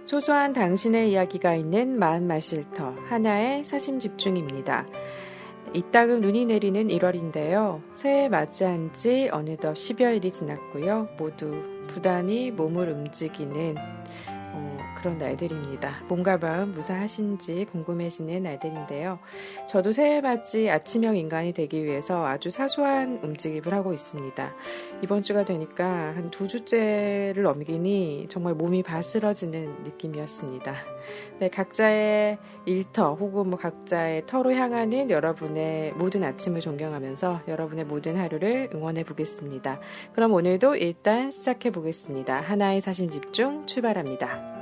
소소한 당신의 이야기가 있는 마음마실터 하나의 사심 집중입니다. 이따금 눈이 내리는 1월인데요. 새해 맞이한 지 어느덧 10여일이 지났고요. 모두 부단히 몸을 움직이는 그런 날들입니다. 몸과 마음 무사하신지 궁금해지는 날들인데요. 저도 새해 맞이 아침형 인간이 되기 위해서 아주 사소한 움직임을 하고 있습니다. 이번 주가 되니까 한 2주째를 넘기니 정말 몸이 바스러지는 느낌이었습니다. 네, 각자의 일터 혹은 각자의 터로 향하는 여러분의 모든 아침을 존경하면서 여러분의 모든 하루를 응원해 보겠습니다. 그럼 오늘도 일단 시작해 보겠습니다. 하나의 사심 집중 출발합니다.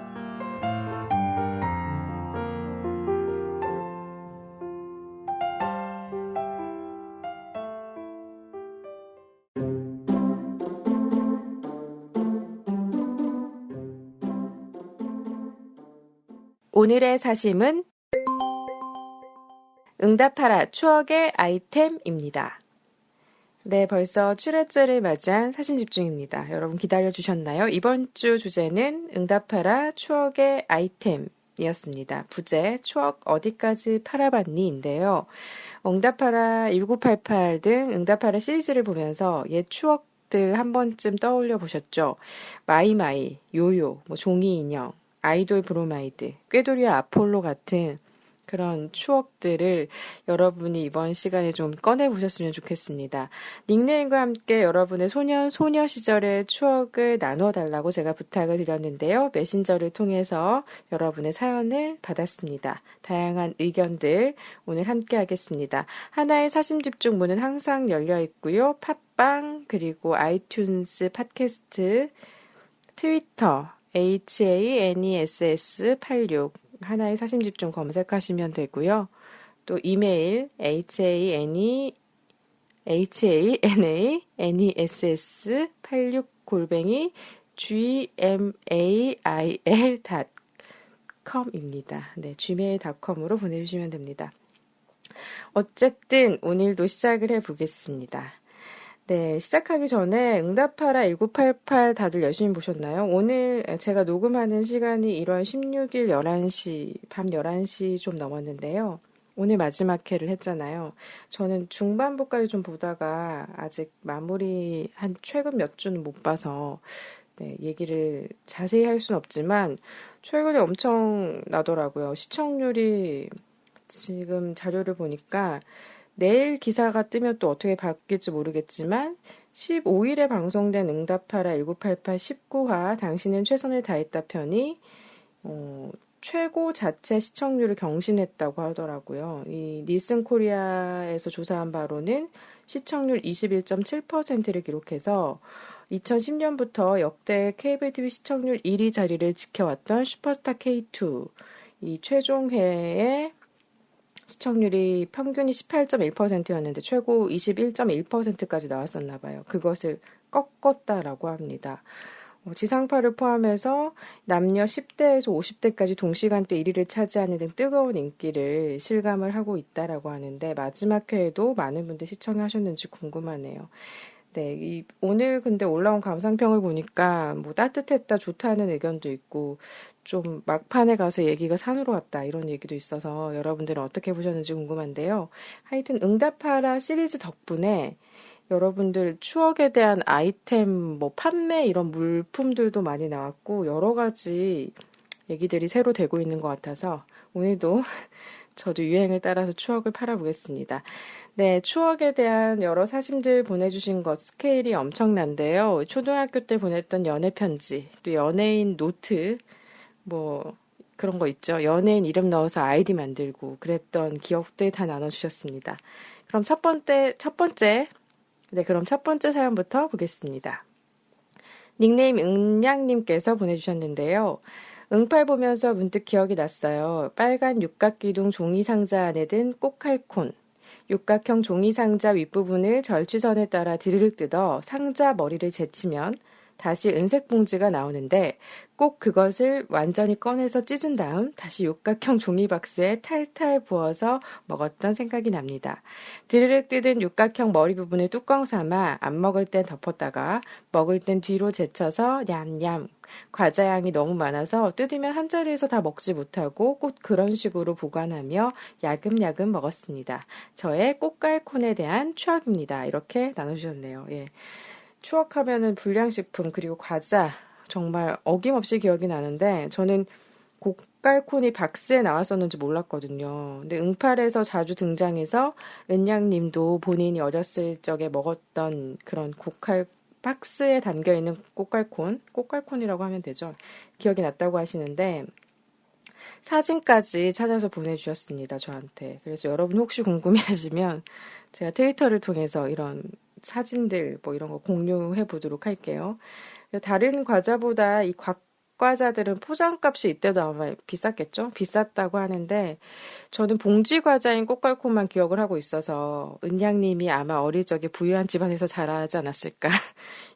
오늘의 사심은 응답하라 추억의 아이템입니다. 네, 벌써 7회째를 맞이한 사심집중입니다. 여러분 기다려주셨나요? 이번 주 주제는 응답하라 추억의 아이템이었습니다. 부제 추억 어디까지 팔아봤니인데요. 응답하라 1988 등 응답하라 시리즈를 보면서 옛 추억들 한 번쯤 떠올려 보셨죠? 마이마이, 요요, 종이 인형, 아이돌 브로마이드, 꾀돌이와 아폴로 같은 그런 추억들을 여러분이 이번 시간에 좀 꺼내보셨으면 좋겠습니다. 닉네임과 함께 여러분의 소녀 시절의 추억을 나눠달라고 제가 부탁을 드렸는데요. 메신저를 통해서 여러분의 사연을 받았습니다. 다양한 의견들 오늘 함께 하겠습니다. 하나의 사심집중 문은 항상 열려 있고요. 팟빵 그리고 아이튠즈 팟캐스트, 트위터 HANESS86 하나의 사심집중 검색하시면 되고요. 또 이메일 HANANESS86 gmail.com입니다. 네, gmail.com으로 보내주시면 됩니다. 어쨌든 오늘도 시작을 해보겠습니다. 네, 시작하기 전에 응답하라 1988 다들 열심히 보셨나요? 오늘 제가 녹음하는 시간이 1월 16일 11시, 밤 11시 좀 넘었는데요. 오늘 마지막 회를 했잖아요. 저는 중반부까지 좀 보다가 아직 마무리 한 최근 몇 주는 못 봐서 네, 얘기를 자세히 할 수는 없지만 최근에 엄청 나더라고요. 시청률이 지금 자료를 보니까 내일 기사가 뜨면 또 어떻게 바뀔지 모르겠지만 15일에 방송된 응답하라 1988 19화 당신은 최선을 다했다 편이 최고 자체 시청률을 경신했다고 하더라고요. 이 닐슨 코리아에서 조사한 바로는 시청률 21.7%를 기록해서 2010년부터 역대 케이블 TV 시청률 1위 자리를 지켜왔던 슈퍼스타 K2 이 최종회의 시청률이 평균이 18.1%였는데 최고 21.1%까지 나왔었나 봐요. 그것을 꺾었다라고 합니다. 지상파를 포함해서 남녀 10대에서 50대까지 동시간대 1위를 차지하는 등 뜨거운 인기를 실감을 하고 있다라고 하는데 마지막 회에도 많은 분들 시청하셨는지 궁금하네요. 네, 오늘 근데 올라온 감상평을 보니까 따뜻했다, 좋다는 의견도 있고 좀 막판에 가서 얘기가 산으로 왔다 이런 얘기도 있어서 여러분들은 어떻게 보셨는지 궁금한데요. 하여튼 응답하라 시리즈 덕분에 여러분들 추억에 대한 아이템, 판매 이런 물품들도 많이 나왔고 여러 가지 얘기들이 새로 되고 있는 것 같아서 오늘도 저도 유행을 따라서 추억을 팔아보겠습니다. 네, 추억에 대한 여러 사심들 보내주신 것 스케일이 엄청난데요. 초등학교 때 보냈던 연애 편지, 또 연예인 노트, 그런 거 있죠. 연예인 이름 넣어서 아이디 만들고 그랬던 기억들 다 나눠주셨습니다. 그럼 첫 번째 사연부터 보겠습니다. 닉네임 응냥님께서 보내주셨는데요. 응팔 보면서 문득 기억이 났어요. 빨간 육각기둥 종이상자 안에 든 꼭할콘. 육각형 종이상자 윗부분을 절취선에 따라 드르륵 뜯어 상자 머리를 제치면 다시 은색 봉지가 나오는데 꼭 그것을 완전히 꺼내서 찢은 다음 다시 육각형 종이박스에 탈탈 부어서 먹었던 생각이 납니다. 드르륵 뜯은 육각형 머리 부분을 뚜껑 삼아 안 먹을 땐 덮었다가 먹을 땐 뒤로 제쳐서 냠냠. 과자 양이 너무 많아서 뜯으면 한 자리에서 다 먹지 못하고 꼭 그런 식으로 보관하며 야금야금 먹었습니다. 저의 꽃갈콘에 대한 추억입니다. 이렇게 나눠주셨네요. 예. 추억하면은 불량식품 그리고 과자 정말 어김없이 기억이 나는데 저는 고깔콘이 박스에 나왔었는지 몰랐거든요. 근데 응팔에서 자주 등장해서 은양님도 본인이 어렸을 적에 먹었던 그런 고칼 박스에 담겨있는 꽃갈콘이라고 하면 되죠. 기억이 났다고 하시는데 사진까지 찾아서 보내주셨습니다. 저한테. 그래서 여러분 혹시 궁금해하시면 제가 트위터를 통해서 이런 사진들 뭐 이런 거 공유해 보도록 할게요. 다른 과자보다 이 곽과자들은 포장값이 이때도 아마 비쌌겠죠? 비쌌다고 하는데 저는 봉지 과자인 꽃갈콘만 기억을 하고 있어서 은양님이 아마 어릴 적에 부유한 집안에서 자라지 않았을까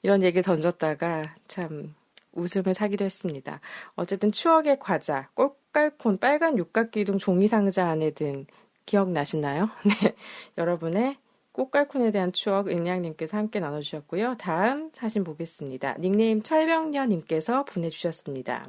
이런 얘기를 던졌다가 참 웃음을 사기도 했습니다. 어쨌든 추억의 과자, 꽃갈콘, 빨간 육각기둥 종이 상자 안에 든 기억나시나요? 네, 여러분의 꽃갈콘에 대한 추억 은양님께서 함께 나눠주셨고요. 다음 사진 보겠습니다. 닉네임 철병녀님께서 보내주셨습니다.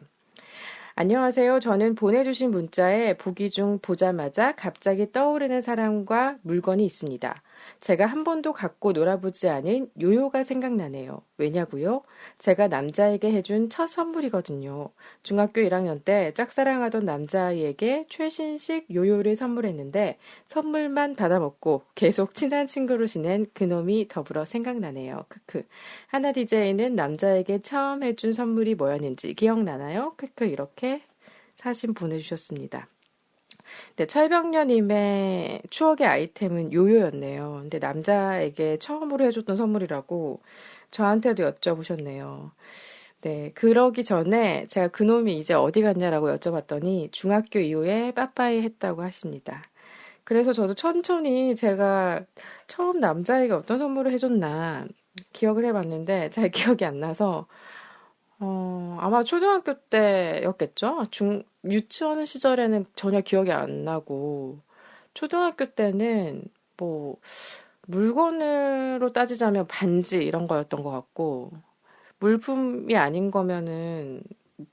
안녕하세요. 저는 보내주신 문자에 보기 중 보자마자 갑자기 떠오르는 사람과 물건이 있습니다. 제가 한 번도 갖고 놀아보지 않은 요요가 생각나네요. 왜냐고요? 제가 남자에게 해준 첫 선물이거든요. 중학교 1학년 때 짝사랑하던 남자아이에게 최신식 요요를 선물했는데 선물만 받아먹고 계속 친한 친구로 지낸 그놈이 더불어 생각나네요. 크크. 하나 DJ는 남자에게 처음 해준 선물이 뭐였는지 기억나나요? 크크. 이렇게 사진 보내주셨습니다. 네, 철병녀님의 추억의 아이템은 요요였네요. 근데 남자에게 처음으로 해줬던 선물이라고 저한테도 여쭤보셨네요. 네, 그러기 전에 제가 그놈이 이제 어디 갔냐라고 여쭤봤더니 중학교 이후에 빠빠이 했다고 하십니다. 그래서 저도 천천히 제가 처음 남자에게 어떤 선물을 해줬나 기억을 해봤는데 잘 기억이 안 나서 아마 초등학교 때였겠죠? 유치원 시절에는 전혀 기억이 안 나고, 초등학교 때는 뭐, 물건으로 따지자면 반지 이런 거였던 것 같고, 물품이 아닌 거면은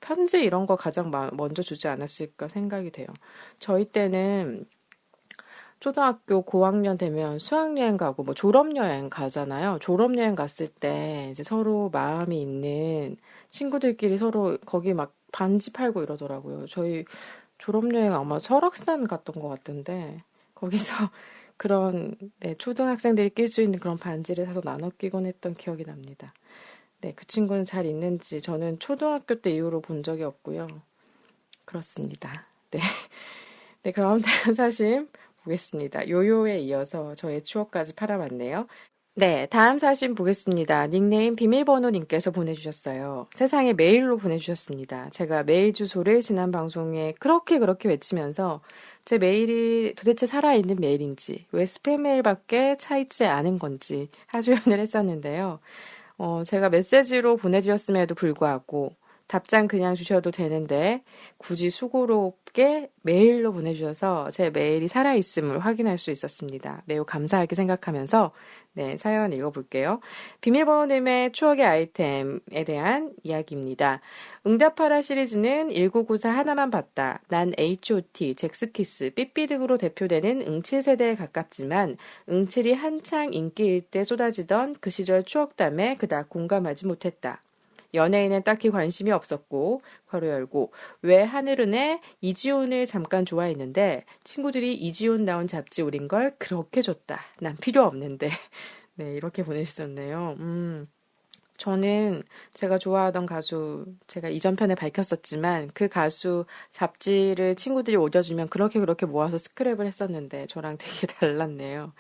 편지 이런 거 가장 먼저 주지 않았을까 생각이 돼요. 저희 때는 초등학교 고학년 되면 수학여행 가고 뭐 졸업여행 가잖아요. 졸업여행 갔을 때 이제 서로 마음이 있는 친구들끼리 서로 거기 막 반지 팔고 이러더라고요. 저희 졸업여행 아마 설악산 갔던 것 같은데 거기서 그런 네, 초등학생들이 낄 수 있는 그런 반지를 사서 나눠 끼곤 했던 기억이 납니다. 네, 그 친구는 잘 있는지 저는 초등학교 때 이후로 본 적이 없고요. 그렇습니다. 네. 네, 그럼 다음 사진 보겠습니다. 요요에 이어서 저의 추억까지 팔아봤네요. 네, 다음 사진 보겠습니다. 닉네임 비밀번호님께서 보내주셨어요. 세상에 메일로 보내주셨습니다. 제가 메일 주소를 지난 방송에 그렇게 외치면서 제 메일이 도대체 살아있는 메일인지 왜 스팸 메일밖에 차있지 않은 건지 하소연을 했었는데요. 제가 메시지로 보내드렸음에도 불구하고 답장 그냥 주셔도 되는데 굳이 수고롭게 메일로 보내주셔서 제 메일이 살아있음을 확인할 수 있었습니다. 매우 감사하게 생각하면서 네, 사연 읽어볼게요. 비밀번호님의 추억의 아이템에 대한 이야기입니다. 응답하라 시리즈는 1994 하나만 봤다. 난 H.O.T, 잭스키스, 삐삐 등으로 대표되는 응칠 세대에 가깝지만 응칠이 한창 인기일 때 쏟아지던 그 시절 추억담에 그닥 공감하지 못했다. 연예인은 딱히 관심이 없었고, 괄호 열고, 왜 하늘은에 이지온을 잠깐 좋아했는데, 친구들이 이지온 나온 잡지 우린 걸 그렇게 줬다. 난 필요 없는데. 네, 이렇게 보내주셨네요. 저는 제가 좋아하던 가수, 제가 이전 편에 밝혔었지만, 그 가수 잡지를 친구들이 올려주면 그렇게 모아서 스크랩을 했었는데, 저랑 되게 달랐네요.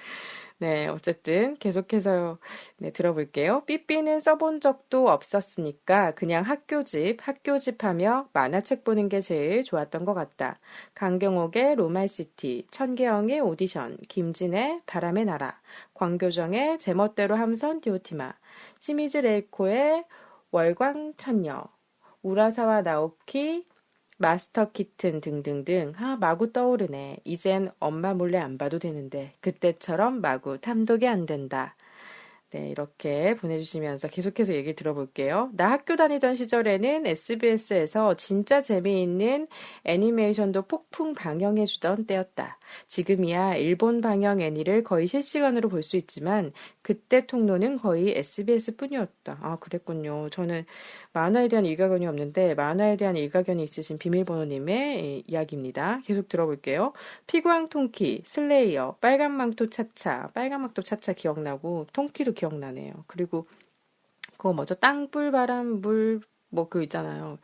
네, 어쨌든 계속해서 네, 들어볼게요. 삐삐는 써본 적도 없었으니까 그냥 학교집 하며 만화책 보는 게 제일 좋았던 것 같다. 강경옥의 로말시티, 천계영의 오디션, 김진의 바람의 나라, 광교정의 제멋대로 함선 디오티마, 시미즈 레이코의 월광천녀, 우라사와 나오키, 마스터 키튼 등등등. 마구 떠오르네. 이젠 엄마 몰래 안 봐도 되는데 그때처럼 마구 탐독이 안 된다. 네, 이렇게 보내주시면서 계속해서 얘기 들어볼게요. 나 학교 다니던 시절에는 SBS에서 진짜 재미있는 애니메이션도 폭풍 방영해주던 때였다. 지금이야 일본 방영 애니를 거의 실시간으로 볼 수 있지만 그때 통로는 거의 SBS 뿐이었다. 그랬군요. 저는 만화에 대한 일가견이 없는데 만화에 대한 일가견이 있으신 비밀번호님의 이야기입니다. 계속 들어볼게요. 피구왕 통키, 슬레이어, 빨간망토 차차, 빨간망토 차차 기억나고 통키도 기억나네요. 그리고 그거 뭐죠? 땅불 바람 물 뭐 그 있잖아요.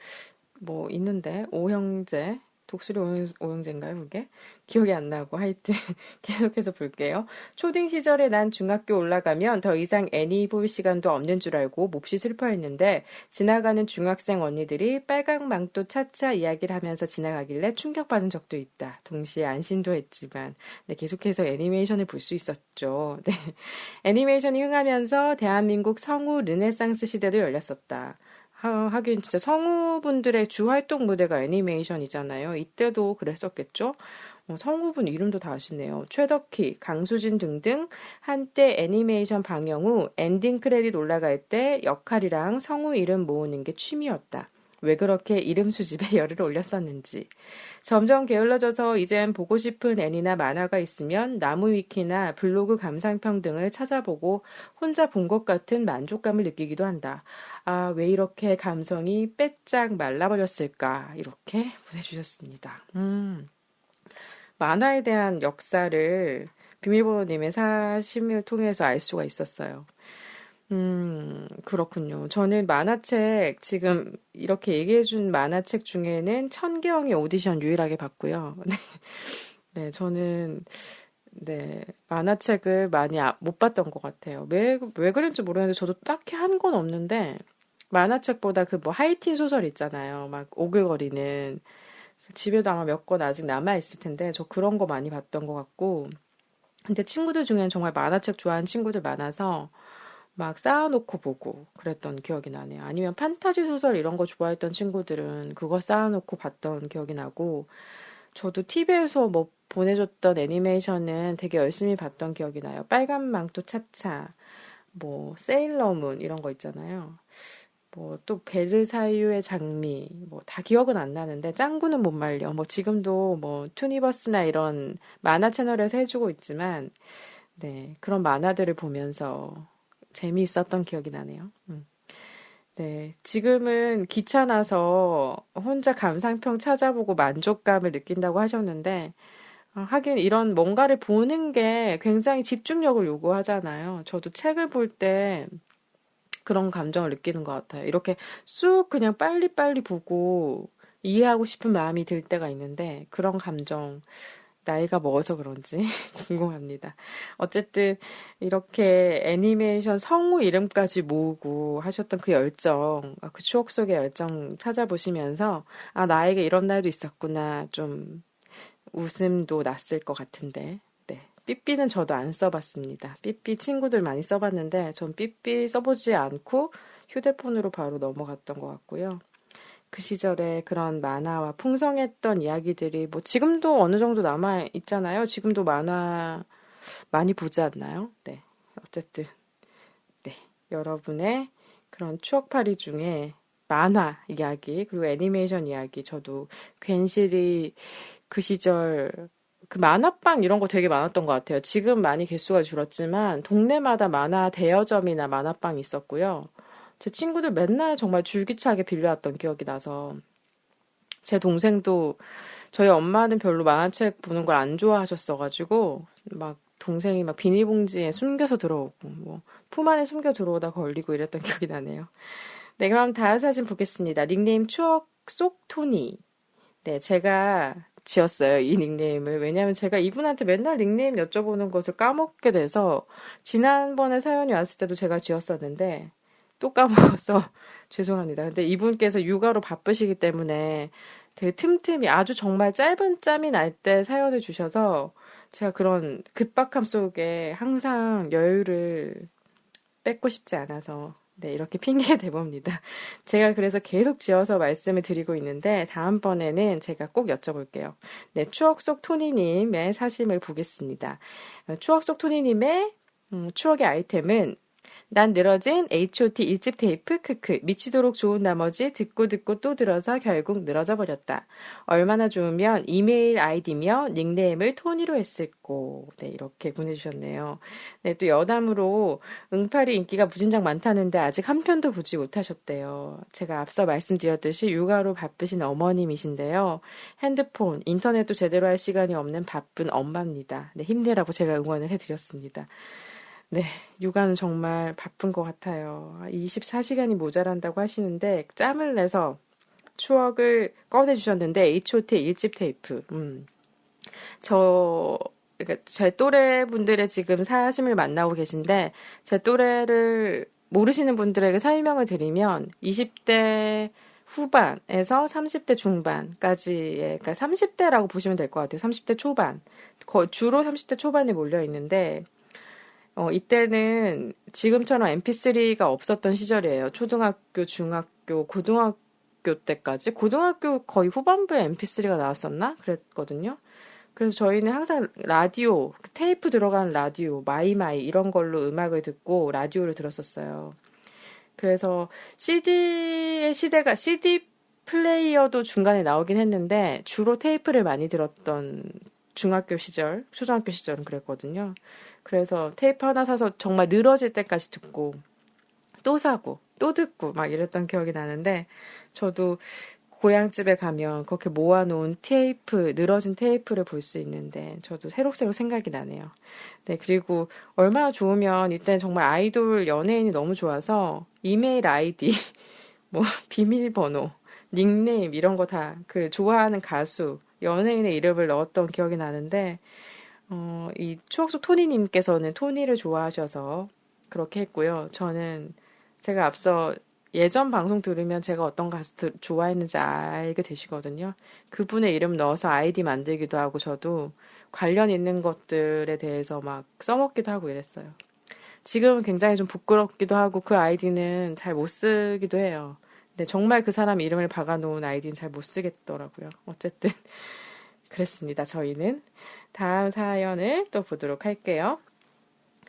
뭐 있는데 오형제 독수리 오형제인가요 그게? 기억이 안 나고 하여튼 계속해서 볼게요. 초딩 시절에 난 중학교 올라가면 더 이상 애니 볼 시간도 없는 줄 알고 몹시 슬퍼했는데 지나가는 중학생 언니들이 빨강 망토 차차 이야기를 하면서 지나가길래 충격받은 적도 있다. 동시에 안심도 했지만 네, 계속해서 애니메이션을 볼 수 있었죠. 네. 애니메이션이 흥하면서 대한민국 성우 르네상스 시대도 열렸었다. 하긴 진짜 성우분들의 주 활동 무대가 애니메이션이잖아요. 이때도 그랬었겠죠? 성우분 이름도 다 아시네요. 최덕희, 강수진 등등 한때 애니메이션 방영 후 엔딩 크레딧 올라갈 때 역할이랑 성우 이름 모으는 게 취미였다. 왜 그렇게 이름 수집에 열을 올렸었는지. 점점 게을러져서 이젠 보고 싶은 애니나 만화가 있으면 나무위키나 블로그 감상평 등을 찾아보고 혼자 본 것 같은 만족감을 느끼기도 한다. 왜 이렇게 감성이 빼짝 말라버렸을까? 이렇게 보내주셨습니다. 만화에 대한 역사를 비밀번호님의 사심을 통해서 알 수가 있었어요. 그렇군요. 저는 만화책, 지금 이렇게 얘기해준 만화책 중에는 천개영의 오디션 유일하게 봤고요. 네, 저는, 네, 만화책을 많이 못 봤던 것 같아요. 왜 그런지 모르겠는데, 저도 딱히 한 건 없는데, 만화책보다 그 뭐 하이틴 소설 있잖아요. 막 오글거리는. 집에도 아마 몇 권 아직 남아있을 텐데, 저 그런 거 많이 봤던 것 같고, 근데 친구들 중에는 정말 만화책 좋아하는 친구들 많아서, 막 쌓아놓고 보고 그랬던 기억이 나네요. 아니면 판타지 소설 이런 거 좋아했던 친구들은 그거 쌓아놓고 봤던 기억이 나고, 저도 TV에서 뭐 보내줬던 애니메이션은 되게 열심히 봤던 기억이 나요. 빨간 망토 차차, 뭐 세일러문 이런 거 있잖아요. 뭐 또 베르사유의 장미, 뭐 다 기억은 안 나는데 짱구는 못 말려. 뭐 지금도 뭐 투니버스나 이런 만화 채널에서 해주고 있지만, 네, 그런 만화들을 보면서 재미있었던 기억이 나네요. 네, 지금은 귀찮아서 혼자 감상평 찾아보고 만족감을 느낀다고 하셨는데, 하긴 이런 뭔가를 보는 게 굉장히 집중력을 요구하잖아요. 저도 책을 볼 때 그런 감정을 느끼는 것 같아요. 이렇게 쑥 그냥 빨리빨리 보고 이해하고 싶은 마음이 들 때가 있는데, 그런 감정, 나이가 먹어서 그런지 궁금합니다. 어쨌든 이렇게 애니메이션 성우 이름까지 모으고 하셨던 그 열정, 그 추억 속의 열정 찾아보시면서 나에게 이런 날도 있었구나 좀 웃음도 났을 것 같은데. 네. 삐삐는 저도 안 써봤습니다. 삐삐 친구들 많이 써봤는데 전 삐삐 써보지 않고 휴대폰으로 바로 넘어갔던 것 같고요. 그 시절에 그런 만화와 풍성했던 이야기들이 뭐 지금도 어느 정도 남아 있잖아요. 지금도 만화 많이 보지 않나요? 네. 어쨌든 네. 여러분의 그런 추억팔이 중에 만화 이야기 그리고 애니메이션 이야기 저도 괜시리 그 시절 그 만화방 이런 거 되게 많았던 것 같아요. 지금 많이 개수가 줄었지만 동네마다 만화 대여점이나 만화방이 있었고요. 제 친구들 맨날 정말 줄기차게 빌려왔던 기억이 나서 제 동생도 저희 엄마는 별로 만화책 보는 걸 안 좋아하셨어가지고 막 동생이 막 비닐봉지에 숨겨서 들어오고 뭐 품 안에 숨겨 들어오다 걸리고 이랬던 기억이 나네요. 네, 그럼 다음 사진 보겠습니다. 닉네임 추억 속 토니. 네, 제가 지었어요, 이 닉네임을. 왜냐면 제가 이분한테 맨날 닉네임 여쭤보는 것을 까먹게 돼서 지난번에 사연이 왔을 때도 제가 지었었는데 또 까먹어서 죄송합니다. 근데 이분께서 육아로 바쁘시기 때문에 되게 틈틈이 아주 정말 짧은 짬이 날 때 사연을 주셔서 제가 그런 급박함 속에 항상 여유를 뺏고 싶지 않아서 네, 이렇게 핑계 대봅니다. 제가 그래서 계속 지어서 말씀을 드리고 있는데 다음번에는 제가 꼭 여쭤볼게요. 네, 추억 속 토니님의 사심을 보겠습니다. 추억 속 토니님의 추억의 아이템은 난 늘어진 H.O.T. 1집 테이프 크크 미치도록 좋은 나머지 듣고 듣고 또 들어서 결국 늘어져 버렸다. 얼마나 좋으면 이메일 아이디며 닉네임을 토니로 했을꼬. 네, 이렇게 보내주셨네요. 네, 또 여담으로 응팔이 인기가 무진장 많다는데 아직 한 편도 보지 못하셨대요. 제가 앞서 말씀드렸듯이 육아로 바쁘신 어머님이신데요. 핸드폰, 인터넷도 제대로 할 시간이 없는 바쁜 엄마입니다. 네, 힘내라고 제가 응원을 해드렸습니다. 네, 육아는 정말 바쁜 것 같아요. 24시간이 모자란다고 하시는데 짬을 내서 추억을 꺼내주셨는데 H.O.T.의 1집 테이프. 그러니까 제 또래 분들의 지금 사심을 만나고 계신데 제 또래를 모르시는 분들에게 설명을 드리면 20대 후반에서 30대 중반까지의, 그러니까 30대라고 보시면 될 것 같아요. 30대 초반. 주로 30대 초반에 몰려 있는데 이때는 지금처럼 MP3가 없었던 시절이에요. 초등학교, 중학교, 고등학교 때까지. 고등학교 거의 후반부에 MP3가 나왔었나? 그랬거든요. 그래서 저희는 항상 라디오, 테이프 들어간 라디오, 마이마이 이런 걸로 음악을 듣고 라디오를 들었었어요. 그래서 CD의 시대가, CD 플레이어도 중간에 나오긴 했는데 주로 테이프를 많이 들었던 중학교 시절, 초등학교 시절은 그랬거든요. 그래서 테이프 하나 사서 정말 늘어질 때까지 듣고 또 사고 또 듣고 막 이랬던 기억이 나는데 저도 고향집에 가면 그렇게 모아놓은 테이프, 늘어진 테이프를 볼 수 있는데 저도 새록새록 생각이 나네요. 네, 그리고 얼마나 좋으면 이때는 정말 아이돌 연예인이 너무 좋아서 이메일 아이디, 뭐 비밀번호, 닉네임 이런 거 다 그 좋아하는 가수, 연예인의 이름을 넣었던 기억이 나는데 이 추억 속 토니님께서는 토니를 좋아하셔서 그렇게 했고요. 저는 제가 앞서 예전 방송 들으면 제가 어떤 가수 좋아했는지 알게 되시거든요. 그분의 이름 넣어서 아이디 만들기도 하고 저도 관련 있는 것들에 대해서 막 써먹기도 하고 이랬어요. 지금은 굉장히 좀 부끄럽기도 하고 그 아이디는 잘 못 쓰기도 해요. 근데 정말 그 사람 이름을 박아놓은 아이디는 잘 못 쓰겠더라고요. 어쨌든 그랬습니다. 저희는 다음 사연을 또 보도록 할게요.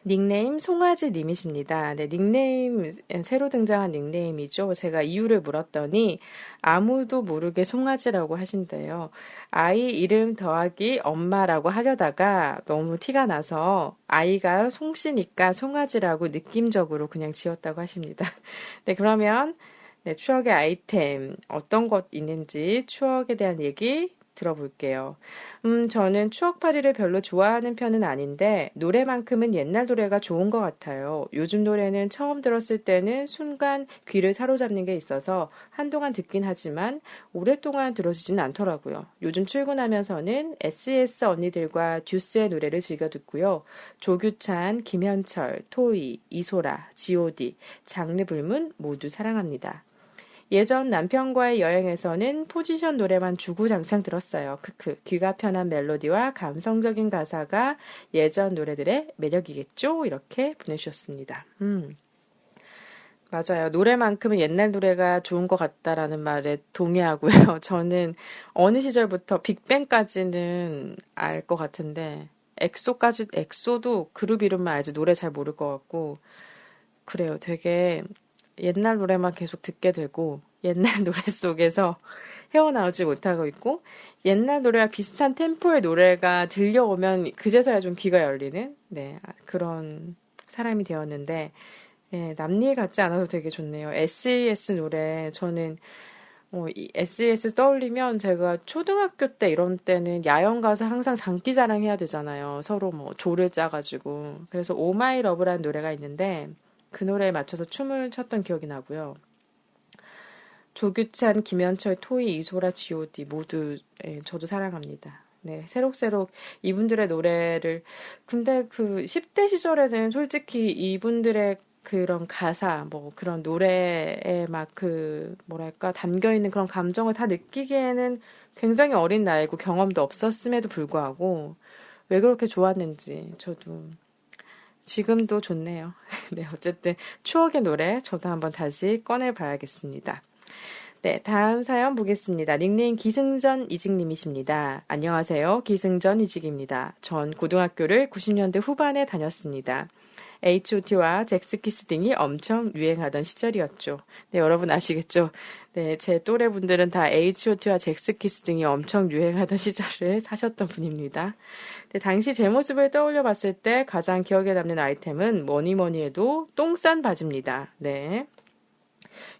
닉네임 송아지 님이십니다. 네, 닉네임 새로 등장한 닉네임이죠. 제가 이유를 물었더니 아무도 모르게 송아지라고 하신대요. 아이 이름 더하기 엄마라고 하려다가 너무 티가 나서 아이가 송씨니까 송아지라고 느낌적으로 그냥 지었다고 하십니다. 네, 그러면 네, 추억의 아이템 어떤 것 있는지 추억에 대한 얘기 들어볼게요. 저는 추억팔이를 별로 좋아하는 편은 아닌데 노래만큼은 옛날 노래가 좋은 것 같아요. 요즘 노래는 처음 들었을 때는 순간 귀를 사로잡는 게 있어서 한동안 듣긴 하지만 오랫동안 들어주진 않더라고요. 요즘 출근하면서는 SES 언니들과 듀스의 노래를 즐겨 듣고요. 조규찬, 김현철, 토이, 이소라, G.O.D, 장르 불문 모두 사랑합니다. 예전 남편과의 여행에서는 포지션 노래만 주구장창 들었어요. 크크. 귀가 편한 멜로디와 감성적인 가사가 예전 노래들의 매력이겠죠? 이렇게 보내주셨습니다. 맞아요. 노래만큼은 옛날 노래가 좋은 것 같다라는 말에 동의하고요. 저는 어느 시절부터 빅뱅까지는 알 것 같은데 엑소도 그룹 이름만 알지 노래 잘 모를 것 같고 그래요. 되게 옛날 노래만 계속 듣게 되고 옛날 노래 속에서 헤어나오지 못하고 있고 옛날 노래와 비슷한 템포의 노래가 들려오면 그제서야 좀 귀가 열리는 네, 그런 사람이 되었는데 네, 남일 같지 않아서 되게 좋네요. SES 노래 저는 이 SES 떠올리면 제가 초등학교 때 이런 때는 야영 가서 항상 장기자랑 해야 되잖아요. 서로 뭐 조를 짜가지고 그래서 오마이 러브라는 노래가 있는데 그 노래에 맞춰서 춤을 췄던 기억이 나고요. 조규찬, 김현철, 토이, 이소라, G.O.D 모두 저도 사랑합니다. 네, 새록새록 이분들의 노래를 근데 그 10대 시절에는 솔직히 이분들의 그런 가사, 뭐 그런 노래에 막 그 뭐랄까 담겨 있는 그런 감정을 다 느끼기에는 굉장히 어린 나이고 경험도 없었음에도 불구하고 왜 그렇게 좋았는지 저도 지금도 좋네요. 네, 어쨌든 추억의 노래 저도 한번 다시 꺼내봐야겠습니다. 네, 다음 사연 보겠습니다. 닉네임 기승전 이직님이십니다. 안녕하세요. 기승전 이직입니다. 전 고등학교를 90년대 후반에 다녔습니다. H.O.T와 잭스키스 등이 엄청 유행하던 시절이었죠. 네, 여러분 아시겠죠? 네, 제 또래 분들은 다 H.O.T와 잭스키스 등이 엄청 유행하던 시절을 사셨던 분입니다. 네, 당시 제 모습을 떠올려 봤을 때 가장 기억에 남는 아이템은 뭐니 뭐니 해도 똥 싼 바지입니다. 네.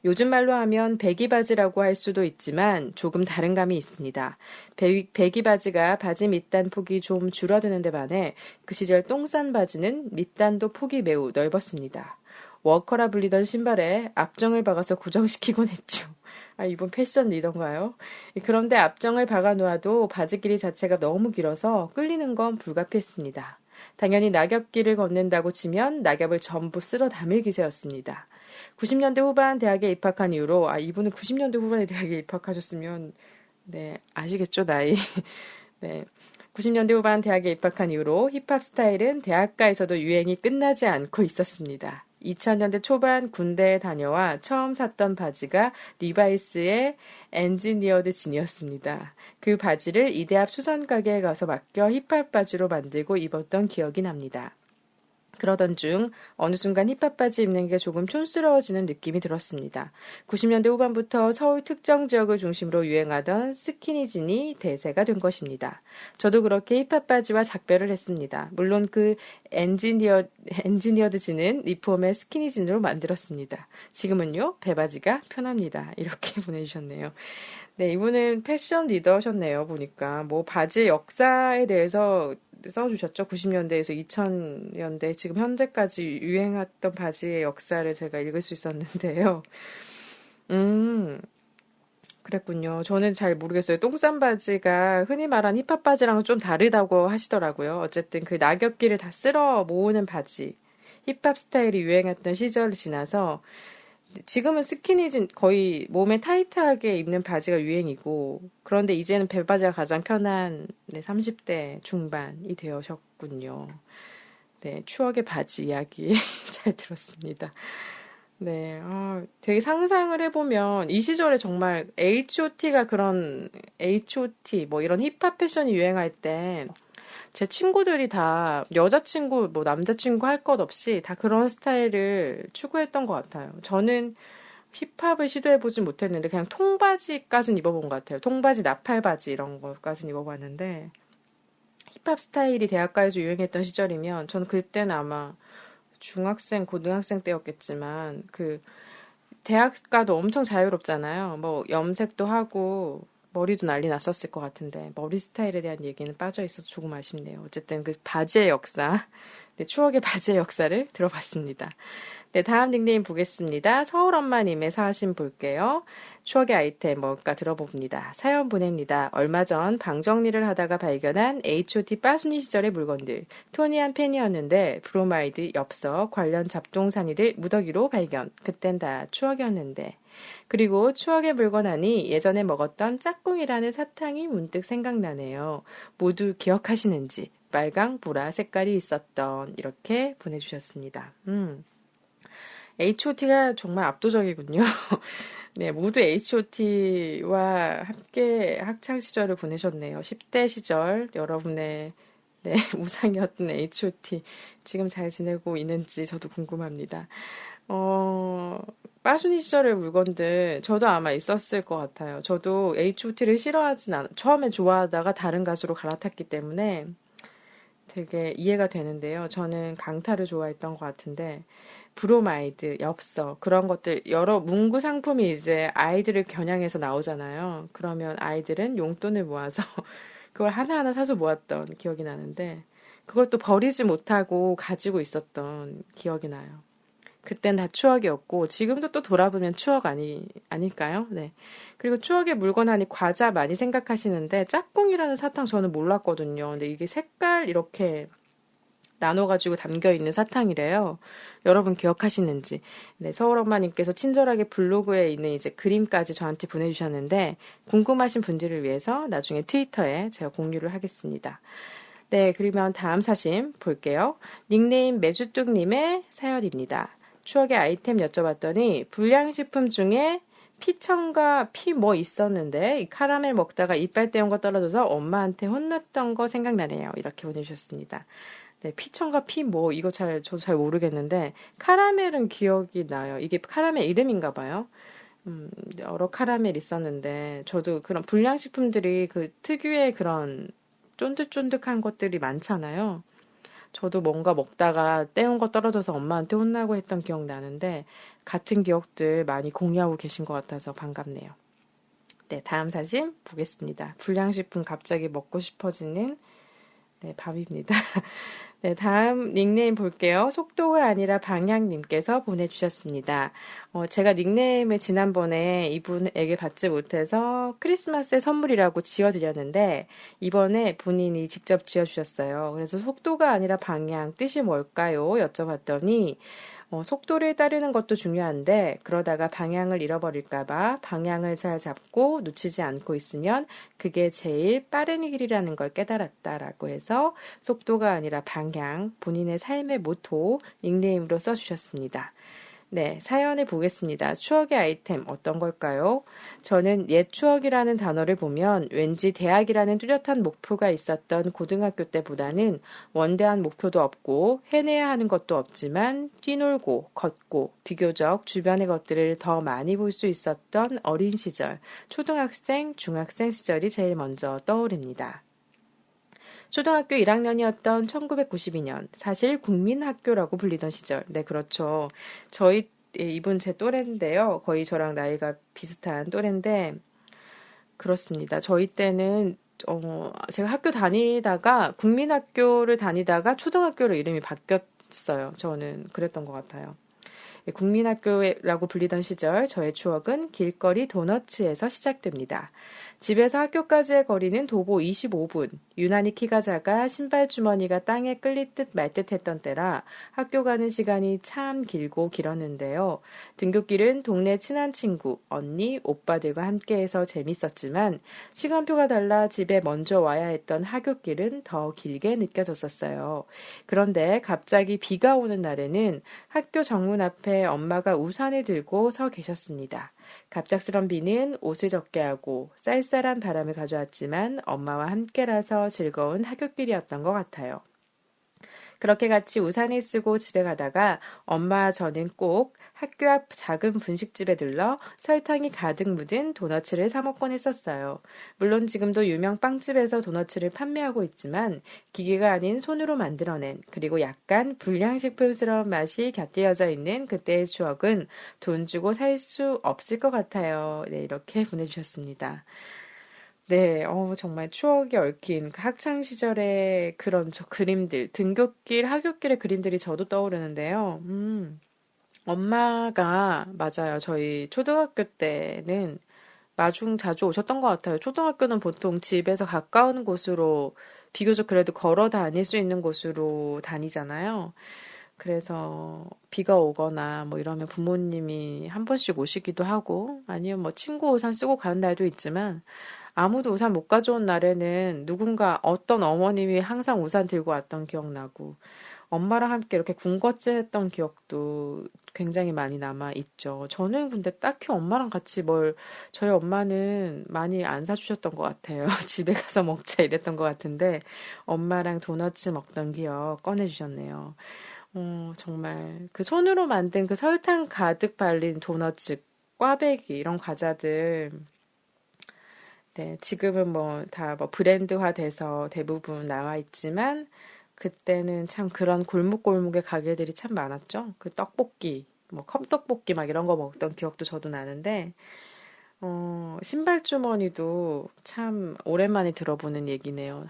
요즘 말로 하면 배기 바지라고 할 수도 있지만 조금 다른 감이 있습니다. 배기 바지가 바지 밑단 폭이 좀 줄어드는 데 반해 그 시절 똥 싼 바지는 밑단도 폭이 매우 넓었습니다. 워커라 불리던 신발에 앞정을 박아서 고정시키곤 했죠. 아, 이분 패션 리더인가요? 그런데 앞정을 박아 놓아도 바지 길이 자체가 너무 길어서 끌리는 건 불가피했습니다. 당연히 낙엽길을 걷는다고 치면 낙엽을 전부 쓸어 담을 기세였습니다. 90년대 후반 대학에 입학한 이후로, 이분은 90년대 후반에 대학에 입학하셨으면, 네, 아시겠죠, 나이. 네. 90년대 후반 대학에 입학한 이후로 힙합 스타일은 대학가에서도 유행이 끝나지 않고 있었습니다. 2000년대 초반 군대에 다녀와 처음 샀던 바지가 리바이스의 엔지니어드 진이었습니다. 그 바지를 이대 앞 수선 가게에 가서 맡겨 힙합 바지로 만들고 입었던 기억이 납니다. 그러던 중 어느 순간 힙합 바지 입는 게 조금 촌스러워지는 느낌이 들었습니다. 90년대 후반부터 서울 특정 지역을 중심으로 유행하던 스키니진이 대세가 된 것입니다. 저도 그렇게 힙합 바지와 작별을 했습니다. 물론 그 엔지니어드 진은 리폼의 스키니진으로 만들었습니다. 지금은요, 배바지가 편합니다. 이렇게 보내주셨네요. 네, 이분은 패션 리더셨네요, 보니까. 뭐, 바지의 역사에 대해서 써주셨죠. 90년대에서 2000년대, 지금 현재까지 유행했던 바지의 역사를 제가 읽을 수 있었는데요. 그랬군요. 저는 잘 모르겠어요. 똥싼 바지가 흔히 말하는 힙합 바지랑은 좀 다르다고 하시더라고요. 어쨌든 그 낙엽길을 다 쓸어 모으는 바지. 힙합 스타일이 유행했던 시절을 지나서 지금은 스키니진 거의 몸에 타이트하게 입는 바지가 유행이고 그런데 이제는 배바지가 가장 편한 30대 중반이 되어셨군요. 네, 추억의 바지 이야기 잘 들었습니다. 네, 되게 상상을 해보면 이 시절에 정말 H.O.T가 그런 H.O.T 뭐 이런 힙합 패션이 유행할 때 제 친구들이 다 여자친구, 뭐 남자친구 할 것 없이 다 그런 스타일을 추구했던 것 같아요. 저는 힙합을 시도해보진 못했는데 그냥 통바지까지는 입어본 것 같아요. 통바지, 나팔바지 이런 거까지는 입어봤는데 힙합 스타일이 대학가에서 유행했던 시절이면 저는 그때는 아마 중학생, 고등학생 때였겠지만 그 대학가도 엄청 자유롭잖아요. 뭐 염색도 하고 머리도 난리 났었을 것 같은데 머리 스타일에 대한 얘기는 빠져 있어서 조금 아쉽네요. 어쨌든 그 바지의 역사, 네, 추억의 바지의 역사를 들어봤습니다. 네, 다음 닉네임 보겠습니다. 서울 엄마님의 사심 볼게요. 추억의 아이템 뭘까 들어봅니다. 사연 보냅니다. 얼마 전 방 정리를 하다가 발견한 H.O.T 빠순이 시절의 물건들. 토니한 펜이었는데 브로마이드, 엽서, 관련 잡동사니를 무더기로 발견. 그땐 다 추억이었는데. 그리고 추억의 물건 하니 예전에 먹었던 짝꿍이라는 사탕이 문득 생각나네요. 모두 기억하시는지 빨강, 보라 색깔이 있었던 이렇게 보내주셨습니다. H.O.T가 정말 압도적이군요. 네, 모두 H.O.T와 함께 학창 시절을 보내셨네요. 10대 시절 여러분의 네, 우상이었던 H.O.T 지금 잘 지내고 있는지 저도 궁금합니다. 빠순이 시절의 물건들 저도 아마 있었을 것 같아요. 저도 H.O.T를 싫어하진 않아. 처음에 좋아하다가 다른 가수로 갈아탔기 때문에 되게 이해가 되는데요. 저는 강타를 좋아했던 것 같은데 브로마이드, 엽서 그런 것들 여러 문구 상품이 이제 아이들을 겨냥해서 나오잖아요. 그러면 아이들은 용돈을 모아서 그걸 하나하나 사서 모았던 기억이 나는데 그걸 또 버리지 못하고 가지고 있었던 기억이 나요. 그땐 다 추억이었고 지금도 또 돌아보면 추억 아닐까요? 네. 그리고 추억의 물건 하니 과자 많이 생각하시는데 짝꿍이라는 사탕 저는 몰랐거든요. 근데 이게 색깔 이렇게 나눠가지고 담겨있는 사탕이래요. 여러분 기억하시는지. 네, 서울엄마님께서 친절하게 블로그에 있는 이제 그림까지 저한테 보내주셨는데 궁금하신 분들을 위해서 나중에 트위터에 제가 공유를 하겠습니다. 네, 그러면 다음 사심 볼게요. 닉네임 매주뚝님의 사연입니다. 추억의 아이템 여쭤봤더니 불량식품 중에 피청과 피 뭐 있었는데 이 카라멜 먹다가 이빨 떼운 거 떨어져서 엄마한테 혼났던 거 생각나네요. 이렇게 보내주셨습니다. 네, 피청과 피 뭐 이거 저도 잘 모르겠는데 카라멜은 기억이 나요. 이게 카라멜 이름인가 봐요. 여러 카라멜 있었는데 저도 그런 불량식품들이 그 특유의 그런 쫀득쫀득한 것들이 많잖아요. 저도 뭔가 먹다가 떼운 거 떨어져서 엄마한테 혼나고 했던 기억 나는데 같은 기억들 많이 공유하고 계신 것 같아서 반갑네요. 네, 다음 사진 보겠습니다. 불량식품 갑자기 먹고 싶어지는 네, 밤입니다. 네, 다음 닉네임 볼게요. 속도가 아니라 방향님께서 보내주셨습니다. 제가 닉네임을 지난번에 이분에게 받지 못해서 크리스마스의 선물이라고 지어드렸는데, 이번에 본인이 직접 지어주셨어요. 그래서 속도가 아니라 방향, 뜻이 뭘까요? 여쭤봤더니, 속도를 따르는 것도 중요한데 그러다가 방향을 잃어버릴까봐 방향을 잘 잡고 놓치지 않고 있으면 그게 제일 빠른 길이라는 걸 깨달았다라고 해서 속도가 아니라 방향, 본인의 삶의 모토 닉네임으로 써주셨습니다. 네, 사연을 보겠습니다. 추억의 아이템 어떤 걸까요? 저는 옛 추억이라는 단어를 보면 왠지 대학이라는 뚜렷한 목표가 있었던 고등학교 때보다는 원대한 목표도 없고 해내야 하는 것도 없지만 뛰놀고 걷고 비교적 주변의 것들을 더 많이 볼 수 있었던 어린 시절, 초등학생, 중학생 시절이 제일 먼저 떠오릅니다. 초등학교 1학년이었던 1992년, 사실 국민학교라고 불리던 시절. 네, 그렇죠. 이분 제 또래인데요. 거의 저랑 나이가 비슷한 또래인데, 그렇습니다. 저희 때는, 제가 학교 다니다가, 국민학교를 다니다가 초등학교로 이름이 바뀌었어요. 저는 그랬던 것 같아요. 국민학교라고 불리던 시절 저의 추억은 길거리 도너츠에서 시작됩니다. 집에서 학교까지의 거리는 도보 25분. 유난히 키가 작아 신발 주머니가 땅에 끌릴 듯 말 듯 했던 때라 학교 가는 시간이 참 길고 길었는데요. 등굣길은 동네 친한 친구, 언니, 오빠들과 함께해서 재밌었지만 시간표가 달라 집에 먼저 와야 했던 하굣길은 더 길게 느껴졌었어요. 그런데 갑자기 비가 오는 날에는 학교 정문 앞에 엄마가 우산을 들고 서 계셨습니다. 갑작스런 비는 옷을 젖게 하고 쌀쌀한 바람을 가져왔지만 엄마와 함께라서 즐거운 하굣길이었던 것 같아요. 그렇게 같이 우산을 쓰고 집에 가다가 엄마와 저는 꼭 학교 앞 작은 분식집에 들러 설탕이 가득 묻은 도너츠를 사 먹곤 했었어요. 물론 지금도 유명 빵집에서 도너츠를 판매하고 있지만 기계가 아닌 손으로 만들어낸 그리고 약간 불량식품스러운 맛이 곁들여져 있는 그때의 추억은 돈 주고 살 수 없을 것 같아요. 네, 이렇게 보내주셨습니다. 네, 정말 추억이 얽힌 그 학창 시절의 그런 그림들, 등굣길, 하굣길의 그림들이 저도 떠오르는데요. 엄마가, 맞아요. 저희 초등학교 때는 마중 자주 오셨던 것 같아요. 초등학교는 보통 집에서 가까운 곳으로, 비교적 그래도 걸어 다닐 수 있는 곳으로 다니잖아요. 그래서 비가 오거나 뭐 이러면 부모님이 한 번씩 오시기도 하고, 아니면 뭐 친구 우산 쓰고 가는 날도 있지만, 아무도 우산 못 가져온 날에는 누군가 어떤 어머님이 항상 우산 들고 왔던 기억나고 엄마랑 함께 이렇게 군것질했던 기억도 굉장히 많이 남아 있죠. 저는 근데 딱히 엄마랑 같이 저희 엄마는 많이 안 사주셨던 것 같아요. 집에 가서 먹자 이랬던 것 같은데 엄마랑 도너츠 먹던 기억 꺼내주셨네요. 정말 그 손으로 만든 그 설탕 가득 발린 도너츠, 꽈배기 이런 과자들 네, 지금은 다 브랜드화 돼서 대부분 나와 있지만, 그때는 참 그런 골목골목의 가게들이 참 많았죠. 그 떡볶이, 컵떡볶이 막 이런 거 먹던 기억도 저도 나는데, 신발 주머니도 참 오랜만에 들어보는 얘기네요.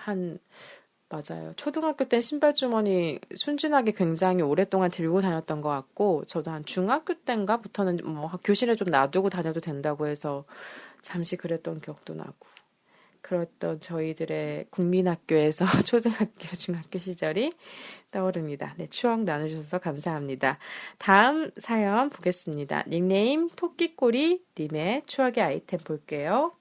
맞아요. 초등학교 때 신발 주머니 순진하게 굉장히 오랫동안 들고 다녔던 것 같고, 저도 한 중학교 때인가부터는 교실에 좀 놔두고 다녀도 된다고 해서 잠시 그랬던 기억도 나고. 그랬던 저희들의 국민학교에서 초등학교, 중학교 시절이 떠오릅니다. 네, 추억 나누셔서 감사합니다. 다음 사연 보겠습니다. 닉네임 토끼꼬리 님의 추억의 아이템 볼게요.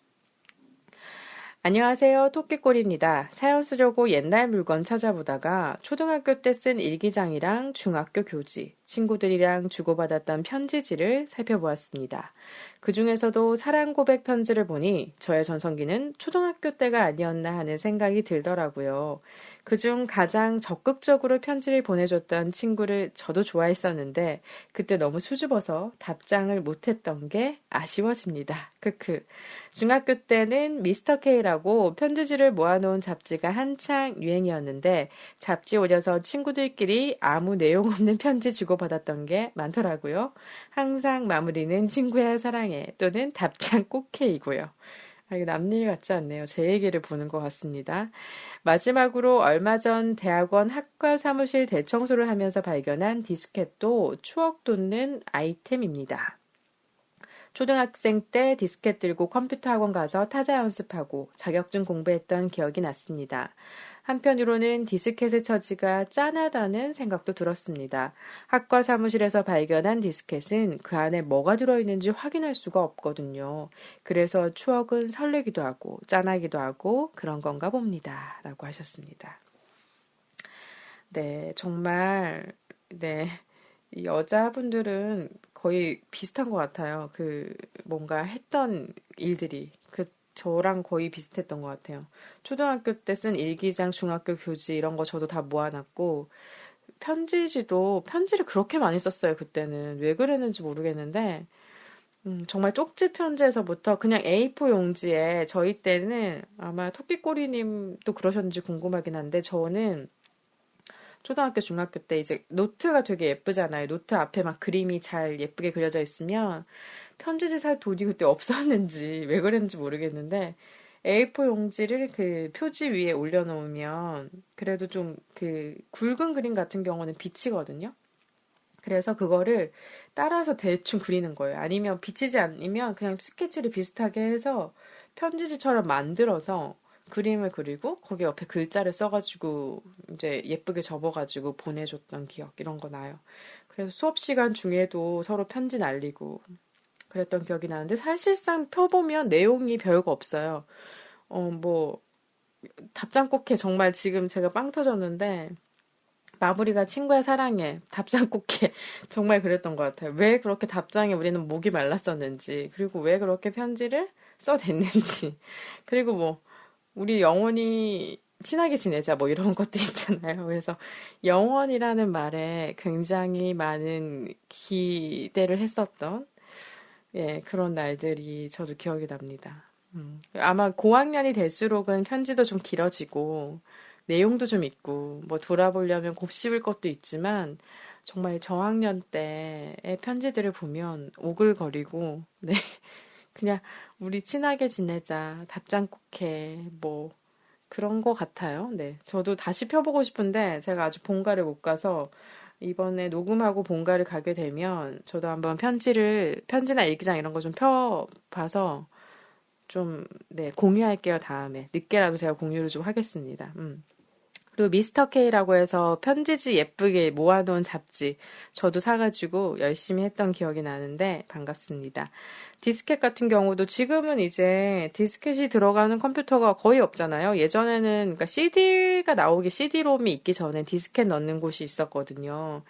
안녕하세요. 토끼꼬리입니다. 사연 쓰려고 옛날 물건 찾아보다가 초등학교 때 쓴 일기장이랑 중학교 교지, 친구들이랑 주고받았던 편지지를 살펴보았습니다. 그 중에서도 사랑 고백 편지를 보니 저의 전성기는 초등학교 때가 아니었나 하는 생각이 들더라고요. 그중 가장 적극적으로 편지를 보내줬던 친구를 저도 좋아했었는데 그때 너무 수줍어서 답장을 못했던 게 아쉬워집니다. 크크. 중학교 때는 미스터 K라고 편지지를 모아놓은 잡지가 한창 유행이었는데 잡지 올려서 친구들끼리 아무 내용 없는 편지 주고받았던 게 많더라고요. 항상 마무리는 친구야 사랑해 또는 답장 꼭해이고요. 아, 이거 남일 같지 않네요. 제 얘기를 보는 것 같습니다. 마지막으로 얼마 전 대학원 학과 사무실 대청소를 하면서 발견한 디스켓도 추억 돋는 아이템입니다. 초등학생 때 디스켓 들고 컴퓨터 학원 가서 타자 연습하고 자격증 공부했던 기억이 났습니다. 한편으로는 디스켓의 처지가 짠하다는 생각도 들었습니다. 학과 사무실에서 발견한 디스켓은 그 안에 뭐가 들어있는지 확인할 수가 없거든요. 그래서 추억은 설레기도 하고 짠하기도 하고 그런 건가 봅니다. 라고 하셨습니다. 네, 정말, 네. 이 여자분들은 거의 비슷한 것 같아요. 뭔가 했던 일들이. 저랑 거의 비슷했던 것 같아요. 초등학교 때 쓴 일기장, 중학교 교지 이런 거 저도 다 모아놨고, 편지를 그렇게 많이 썼어요, 그때는. 왜 그랬는지 모르겠는데, 정말 쪽지 편지에서부터 그냥 A4 용지에 저희 때는 아마 토끼꼬리님도 그러셨는지 궁금하긴 한데, 저는 초등학교, 중학교 때 이제 노트가 되게 예쁘잖아요. 노트 앞에 막 그림이 잘 예쁘게 그려져 있으면 편지지 살 돈이 그때 없었는지 왜 그랬는지 모르겠는데 A4 용지를 그 표지 위에 올려놓으면 그래도 좀 그 굵은 그림 같은 경우는 비치거든요. 그래서 그거를 따라서 대충 그리는 거예요. 아니면 비치지 않으면 그냥 스케치를 비슷하게 해서 편지지처럼 만들어서 그림을 그리고 거기 옆에 글자를 써가지고 이제 예쁘게 접어가지고 보내줬던 기억 이런 거 나요. 그래서 수업 시간 중에도 서로 편지 날리고 그랬던 기억이 나는데 사실상 펴보면 내용이 별거 없어요. 뭐 답장 꼭해 정말 지금 제가 빵 터졌는데 마무리가 친구야 사랑해 답장 꼭해 정말 그랬던 것 같아요. 왜 그렇게 답장에 우리는 목이 말랐었는지 그리고 왜 그렇게 편지를 써댔는지 그리고 뭐 우리 영원히 친하게 지내자 뭐 이런 것들 있잖아요. 그래서 영원이라는 말에 굉장히 많은 기대를 했었던 그런 날들이 저도 기억이 납니다. 아마 고학년이 될수록은 편지도 좀 길어지고 내용도 좀 있고 뭐 돌아보려면 곱씹을 것도 있지만 정말 저학년 때의 편지들을 보면 오글거리고 네 그냥 우리 친하게 지내자 답장 꼭 해 뭐 그런 거 같아요. 네 저도 다시 펴보고 싶은데 제가 아직 본가를 못 가서 이번에 녹음하고 본가를 가게 되면 저도 한번 편지나 일기장 이런 거 좀 펴봐서 좀, 네, 공유할게요, 다음에. 늦게라도 제가 공유를 좀 하겠습니다. 그리고 미스터 K라고 해서 편지지 예쁘게 모아놓은 잡지 저도 사가지고 열심히 했던 기억이 나는데 반갑습니다. 디스켓 같은 경우도 지금은 이제 디스켓이 들어가는 컴퓨터가 거의 없잖아요. 예전에는 그러니까 CD가 나오기 CD롬이 있기 전에 디스켓 넣는 곳이 있었거든요.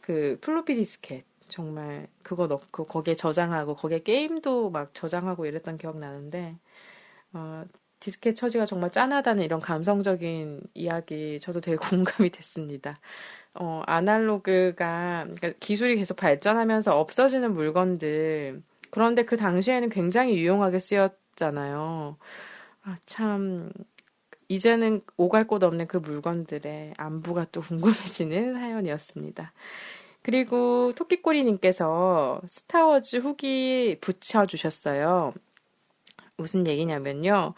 그 플로피 디스켓 정말 그거 넣고 거기에 저장하고 거기에 게임도 막 저장하고 이랬던 기억 나는데 어, 디스켓 처지가 정말 짠하다는 이런 감성적인 이야기 저도 되게 공감이 됐습니다. 아날로그가 그러니까 기술이 계속 발전하면서 없어지는 물건들 그런데 그 당시에는 굉장히 유용하게 쓰였잖아요. 아, 참 이제는 오갈 곳 없는 그 물건들의 안부가 또 궁금해지는 사연이었습니다. 그리고 토끼꼬리님께서 스타워즈 후기 붙여주셨어요. 무슨 얘기냐면요.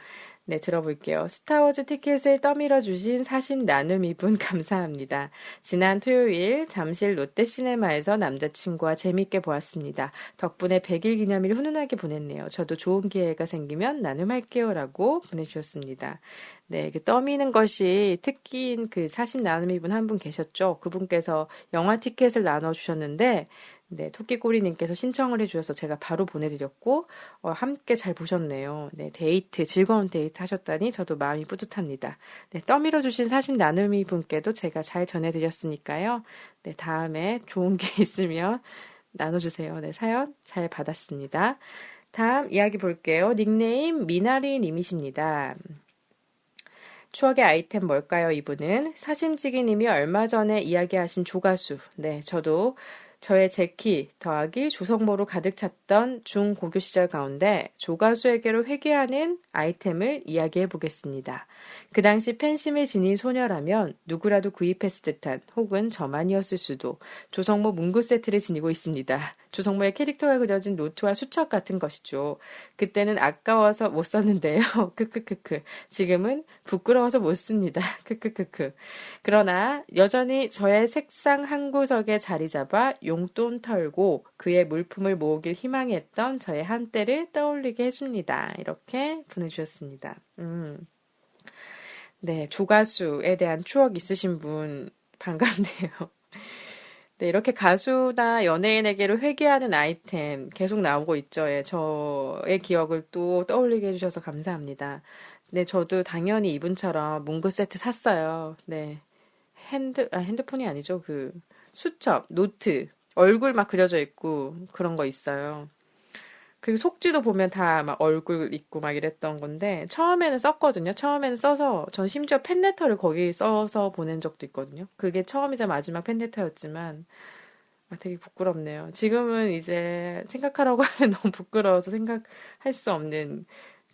네, 들어볼게요. 스타워즈 티켓을 떠밀어 주신 40 나눔이분 감사합니다. 지난 토요일 잠실 롯데시네마에서 남자친구와 재밌게 보았습니다. 덕분에 100일 기념일 훈훈하게 보냈네요. 저도 좋은 기회가 생기면 나눔할게요. 라고 보내주셨습니다. 네, 그 떠미는 것이 특기인 그 40 나눔이분 한 분 계셨죠? 그분께서 영화 티켓을 나눠주셨는데 네, 토끼꼬리님께서 신청을 해주셔서 제가 바로 보내드렸고, 함께 잘 보셨네요. 네, 데이트, 즐거운 데이트 하셨다니 저도 마음이 뿌듯합니다. 네, 떠밀어주신 사진 나눔이 분께도 제가 잘 전해드렸으니까요. 네, 다음에 좋은 게 있으면 나눠주세요. 네, 사연 잘 받았습니다. 다음 이야기 볼게요. 닉네임 미나리님이십니다. 추억의 아이템 뭘까요, 이분은? 사심지기님이 얼마 전에 이야기하신 조가수. 네, 저도 저의 제키 더하기 조성모로 가득 찼던 중고교 시절 가운데 조가수에게로 회귀하는 아이템을 이야기해 보겠습니다. 그 당시 팬심을 지닌 소녀라면 누구라도 구입했을 듯한 혹은 저만이었을 수도 조성모 문구 세트를 지니고 있습니다. 조성모의 캐릭터가 그려진 노트와 수첩 같은 것이죠. 그때는 아까워서 못 썼는데요. 크크크크. 지금은 부끄러워서 못 씁니다. 크크크크. 그러나 여전히 저의 책상 한 구석에 자리 잡아 용돈 털고 그의 물품을 모으길 희망했던 저의 한때를 떠올리게 해줍니다. 이렇게 보내주셨습니다. 네, 조가수에 대한 추억 있으신 분 반갑네요. 네, 이렇게 가수나 연예인에게로 회귀하는 아이템 계속 나오고 있죠. 예, 저의 기억을 또 떠올리게 해주셔서 감사합니다. 네, 저도 당연히 이분처럼 문구 세트 샀어요. 네, 핸드폰이 아니죠. 그 수첩, 노트, 얼굴 막 그려져 있고 그런 거 있어요. 그리고 속지도 보면 다 막 얼굴 있고 막 이랬던 건데 처음에는 썼거든요. 처음에는 써서 전 심지어 팬레터를 거기 써서 보낸 적도 있거든요. 그게 처음이자 마지막 팬레터였지만 되게 부끄럽네요. 지금은 이제 생각하라고 하면 너무 부끄러워서 생각할 수 없는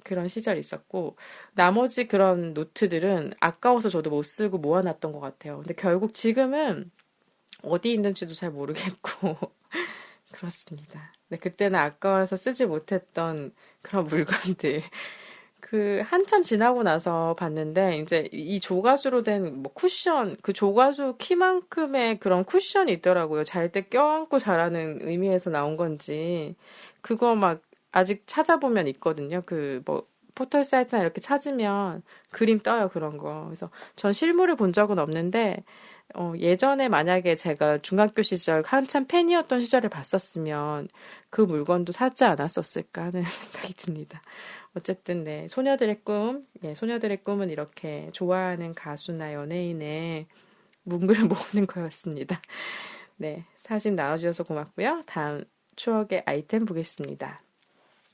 그런 시절이 있었고 나머지 그런 노트들은 아까워서 저도 못 쓰고 모아놨던 것 같아요. 근데 결국 지금은 어디 있는지도 잘 모르겠고 그렇습니다. 네, 그때는 아까워서 쓰지 못했던 그런 물건들. 그 한참 지나고 나서 봤는데 이제 이 조가수로 된 뭐 쿠션, 그 조가수 키만큼의 그런 쿠션이 있더라고요. 잘 때 껴안고 자라는 의미에서 나온 건지 그거 막 아직 찾아보면 있거든요. 그 뭐 포털 사이트나 이렇게 찾으면 그림 떠요, 그런 거. 그래서 전 실물을 본 적은 없는데 예전에 만약에 제가 중학교 시절 한참 팬이었던 시절을 봤었으면 그 물건도 사지 않았었을까 하는 생각이 듭니다. 어쨌든 네, 소녀들의 꿈, 예, 소녀들의 꿈은 이렇게 좋아하는 가수나 연예인의 문구를 모으는 거였습니다. 네, 사진 나눠주셔서 고맙고요. 다음 추억의 아이템 보겠습니다.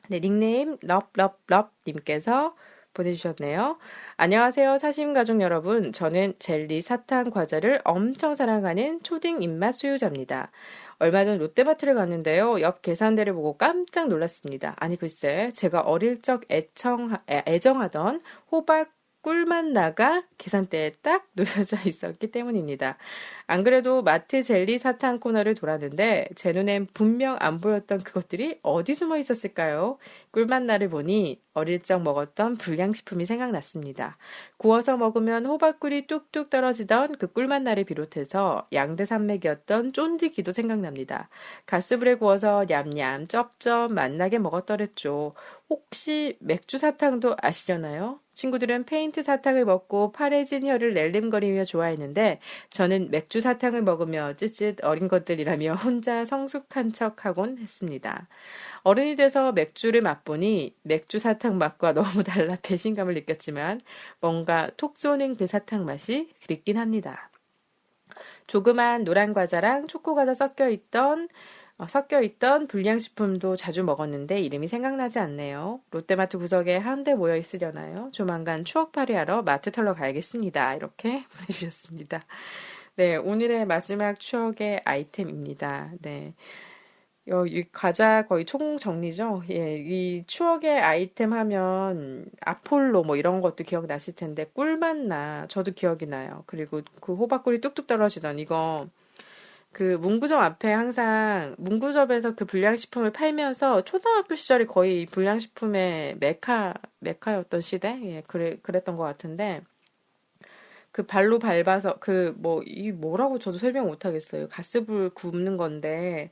네, 닉네임 럽럽럽님께서 보내주셨네요. 안녕하세요, 사심가족 여러분. 저는 젤리, 사탕, 과자를 엄청 사랑하는 초딩 입맛 소유자입니다. 얼마 전 롯데마트를 갔는데요. 옆 계산대를 보고 깜짝 놀랐습니다. 아니 글쎄, 제가 어릴 적 애정하던 호박 꿀맛 나가 계산대에 딱 놓여져 있었기 때문입니다. 안 그래도 마트 젤리 사탕 코너를 돌았는데 제 눈엔 분명 안 보였던 그것들이 어디 숨어 있었을까요? 꿀맛 나를 보니 어릴 적 먹었던 불량식품이 생각났습니다. 구워서 먹으면 호박꿀이 뚝뚝 떨어지던 그 꿀맛 나를 비롯해서 양대산맥이었던 쫀디기도 생각납니다. 가스불에 구워서 냠냠 쩝쩝 맛나게 먹었더랬죠. 혹시 맥주 사탕도 아시려나요? 친구들은 페인트 사탕을 먹고 파래진 혀를 낼름거리며 좋아했는데 저는 맥주 사탕을 먹으며 찌릿 어린 것들이라며 혼자 성숙한 척하곤 했습니다. 어른이 돼서 맥주를 맛보니 맥주 사탕 맛과 너무 달라 배신감을 느꼈지만 뭔가 톡 쏘는 그 사탕 맛이 그립긴 합니다. 조그만 노란 과자랑 초코 과자 섞여 있던 불량식품도 자주 먹었는데 이름이 생각나지 않네요. 롯데마트 구석에 한데 모여 있으려나요? 조만간 추억팔이 하러 마트 털러 가야겠습니다. 이렇게 보내주셨습니다. 네, 오늘의 마지막 추억의 아이템입니다. 네. 이 과자 거의 총 정리죠? 예, 이 추억의 아이템 하면 아폴로 뭐 이런 것도 기억나실 텐데 꿀맛 나. 저도 기억이 나요. 그리고 그 호박꿀이 뚝뚝 떨어지던 이거 그 문구점 앞에 항상 문구점에서 그 불량식품을 팔면서 초등학교 시절이 거의 불량식품의 메카였던 시대? 예, 그랬던 것 같은데 그 발로 밟아서 그 뭐 이 뭐라고 저도 설명 못 하겠어요. 가스불 굽는 건데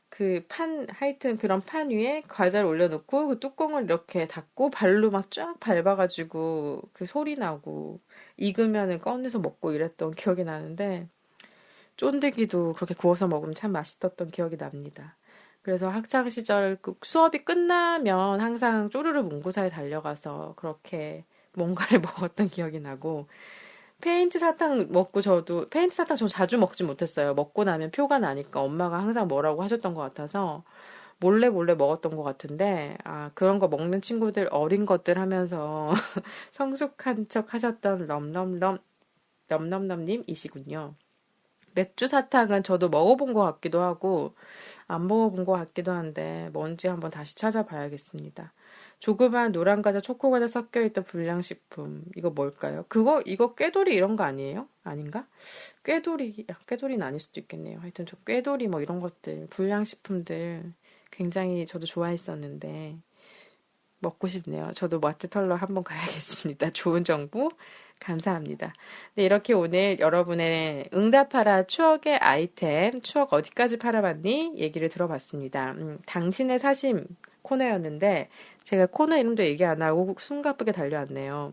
그 하여튼 그런 판 위에 과자를 올려놓고 그 뚜껑을 이렇게 닫고 발로 막 쫙 밟아가지고 그 소리 나고 익으면은 꺼내서 먹고 이랬던 기억이 나는데 쫀득이도 그렇게 구워서 먹으면 참 맛있었던 기억이 납니다. 그래서 학창 시절 그 수업이 끝나면 항상 쪼르르 문구사에 달려가서 그렇게 뭔가를 먹었던 기억이 나고 페인트 사탕 먹고 저도 페인트 사탕 저 자주 먹지 못했어요. 먹고 나면 표가 나니까 엄마가 항상 뭐라고 하셨던 것 같아서 몰래 몰래 먹었던 것 같은데 아 그런 거 먹는 친구들 어린 것들 하면서 성숙한 척 하셨던 넘넘넘님이시군요. 맥주 사탕은 저도 먹어본 것 같기도 하고 안 먹어본 것 같기도 한데 뭔지 한번 다시 찾아봐야겠습니다. 조그만 노란 과자, 초코 과자 섞여 있던 불량식품 이거 뭘까요? 이거 꾀돌이 이런 거 아니에요? 아닌가? 꾀돌이는 아닐 수도 있겠네요. 하여튼 저 꾀돌이 뭐 이런 것들 불량식품들 굉장히 저도 좋아했었는데 먹고 싶네요. 저도 마트 털러 한번 가야겠습니다. 좋은 정보 감사합니다. 네, 이렇게 오늘 여러분의 응답하라 추억의 아이템, 추억 어디까지 팔아봤니? 얘기를 들어봤습니다. 당신의 사심 코너였는데 제가 코너 이름도 얘기 안 하고 숨가쁘게 달려왔네요.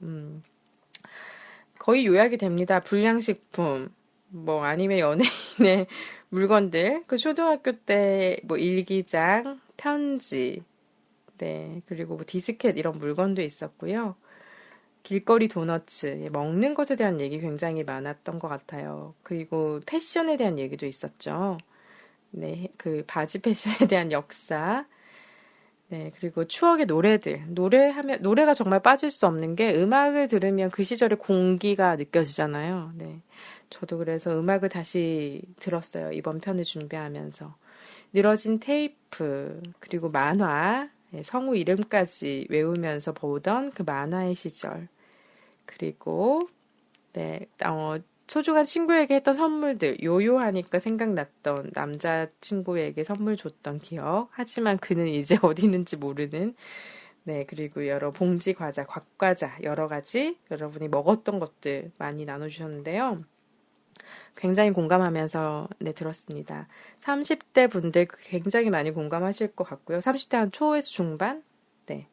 거의 요약이 됩니다. 불량식품, 뭐 아니면 연예인의 물건들, 그 초등학교 때 뭐 일기장, 편지, 네, 그리고 뭐 디스켓 이런 물건도 있었고요. 길거리 도너츠, 예, 먹는 것에 대한 얘기 굉장히 많았던 것 같아요. 그리고 패션에 대한 얘기도 있었죠. 네, 그 바지 패션에 대한 역사, 네, 그리고 추억의 노래들. 노래가 정말 빠질 수 없는 게 음악을 들으면 그 시절의 공기가 느껴지잖아요. 네. 저도 그래서 음악을 다시 들었어요. 이번 편을 준비하면서. 늘어진 테이프, 그리고 만화, 예, 성우 이름까지 외우면서 보던 그 만화의 시절. 그리고, 네, 소중한 친구에게 했던 선물들, 요요하니까 생각났던 남자친구에게 선물 줬던 기억. 하지만 그는 이제 어디 있는지 모르는, 네, 그리고 여러 봉지 과자, 곽과자, 여러 가지 여러분이 먹었던 것들 많이 나눠주셨는데요. 굉장히 공감하면서, 네, 들었습니다. 30대 분들 굉장히 많이 공감하실 것 같고요. 30대 한 초에서 중반? 네,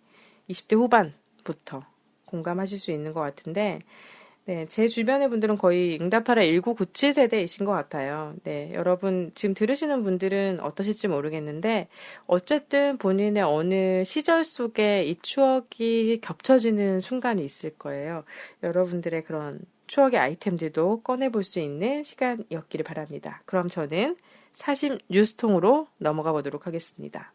20대 후반부터 공감하실 수 있는 것 같은데, 네, 제 주변의 분들은 거의 응답하라 1997 세대이신 것 같아요. 네, 여러분 지금 들으시는 분들은 어떠실지 모르겠는데 어쨌든 본인의 어느 시절 속에 이 추억이 겹쳐지는 순간이 있을 거예요. 여러분들의 그런 추억의 아이템들도 꺼내볼 수 있는 시간이었기를 바랍니다. 그럼 저는 사심 뉴스통으로 넘어가 보도록 하겠습니다.